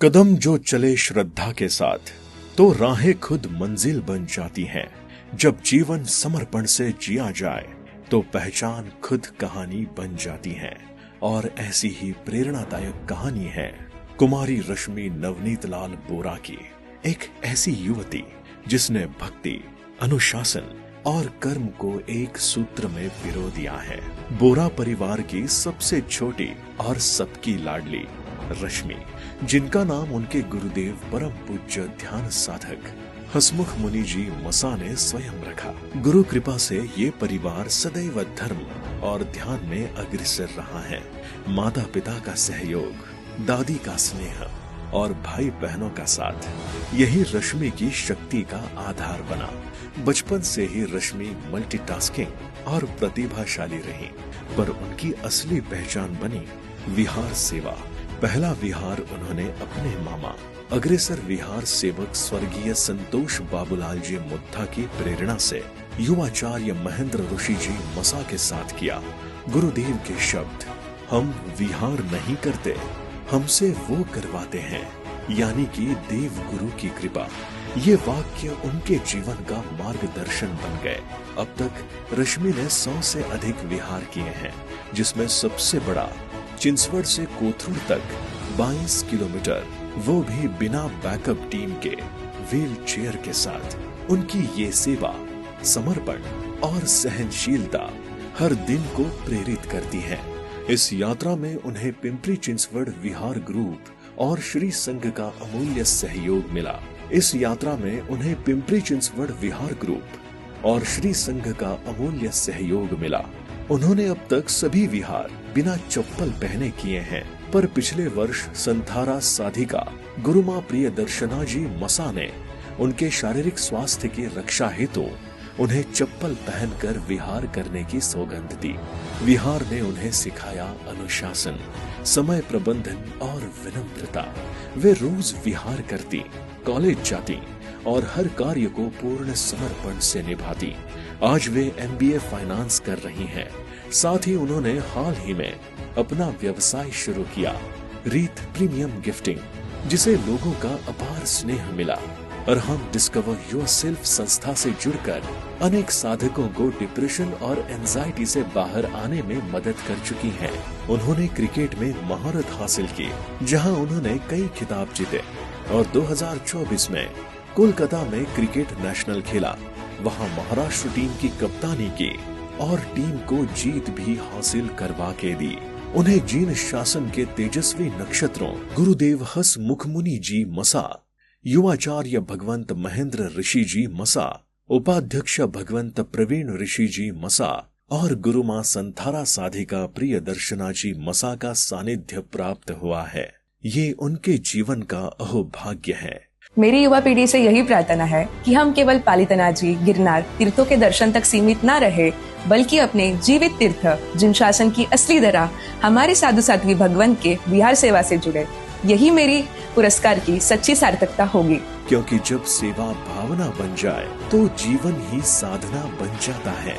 कदम जो चले श्रद्धा के साथ तो राहें खुद मंजिल बन जाती हैं। जब जीवन समर्पण से जिया जाए तो पहचान खुद कहानी बन जाती है। और ऐसी ही प्रेरणादायक कहानी है कुमारी रश्मि नवनीत लाल बोरा की, एक ऐसी युवती जिसने भक्ति, अनुशासन और कर्म को एक सूत्र में पिरो दिया है। बोरा परिवार की सबसे छोटी और सबकी लाडली रश्मि, जिनका नाम उनके गुरुदेव परम पूज्य ध्यान साधक हसमुख मुनि जी मसा ने स्वयं रखा। गुरु कृपा से ये परिवार सदैव धर्म और ध्यान में अग्रसर रहा है। माता पिता का सहयोग, दादी का स्नेह और भाई बहनों का साथ, यही रश्मि की शक्ति का आधार बना। बचपन से ही रश्मि मल्टीटास्किंग और प्रतिभाशाली रही, पर उनकी असली पहचान बनी विहार सेवा। पहला विहार उन्होंने अपने मामा अग्रसर विहार सेवक स्वर्गीय संतोष बाबूलाल जी मुद्दा की प्रेरणा से युवाचार्य महेंद्र ऋषि जी मसा के साथ किया। गुरुदेव के शब्द, हम विहार नहीं करते, हमसे वो करवाते हैं, यानी कि देव गुरु की कृपा। ये वाक्य उनके जीवन का मार्गदर्शन बन गए। अब तक रश्मि ने 100 से अधिक विहार किए हैं, जिसमें सबसे बड़ा चिंचवड़ से कोथरूड तक 22 किलोमीटर, वो भी बिना बैकअप टीम के व्हील चेयर के साथ। उनकी ये सेवा, समर्पण और सहनशीलता हर दिन को प्रेरित करती है। इस यात्रा में उन्हें पिंपरी चिंचवड़ विहार ग्रुप और श्री संघ का अमूल्य सहयोग मिला। इस यात्रा में उन्हें पिंपरी चिंचवड़ विहार ग्रुप और श्री संघ का अमूल्य सहयोग मिला। उन्होंने अब तक सभी विहार बिना चप्पल पहने किए हैं, पर पिछले वर्ष संथारा साधिका गुरुमा प्रिय दर्शना जी मसा ने उनके शारीरिक स्वास्थ्य की रक्षा हेतु उन्हें चप्पल पहनकर विहार करने की सौगंध दी। विहार ने उन्हें सिखाया अनुशासन, समय प्रबंधन और विनम्रता। वे रोज विहार करती, कॉलेज जाती और हर कार्य को पूर्ण समर्पण से निभाती। आज वे MBA फाइनेंस कर रही हैं। साथ ही उन्होंने हाल ही में अपना व्यवसाय शुरू किया, रीत प्रीमियम गिफ्टिंग, जिसे लोगों का अपार स्नेह मिला। अरहम डिस्कवर योरसेल्फ संस्था से जुड़कर अनेक साधकों को डिप्रेशन और एंजाइटी से बाहर आने में मदद कर चुकी हैं। उन्होंने क्रिकेट में महारत हासिल की, जहां उन्होंने कई खिताब जीते, और 2024 में कोलकाता में क्रिकेट नेशनल खेला। वहां महाराष्ट्र टीम की कप्तानी की और टीम को जीत भी हासिल करवा के दी। उन्हें जीन शासन के तेजस्वी नक्षत्रों गुरुदेव हसमुख मुनि जी मसा, युवाचार्य भगवंत महेंद्र ऋषि जी मसा, उपाध्यक्ष भगवंत प्रवीण ऋषि जी मसा और गुरुमा संथारा साधिका प्रिय दर्शना जी मसा का सानिध्य प्राप्त हुआ है। ये उनके जीवन का अहोभाग्य है। मेरी युवा पीढ़ी से यही प्रार्थना है कि हम केवल पालितनाजी, गिरनार तीर्थों के दर्शन तक सीमित न रहे, बल्कि अपने जीवित तीर्थ जिन शासन की असली धरा हमारे साधु साध्वी भगवंत के विहार सेवा से जुड़े। यही मेरी पुरस्कार की सच्ची सार्थकता होगी। क्योंकि जब सेवा भावना बन जाए तो जीवन ही साधना बन जाता है।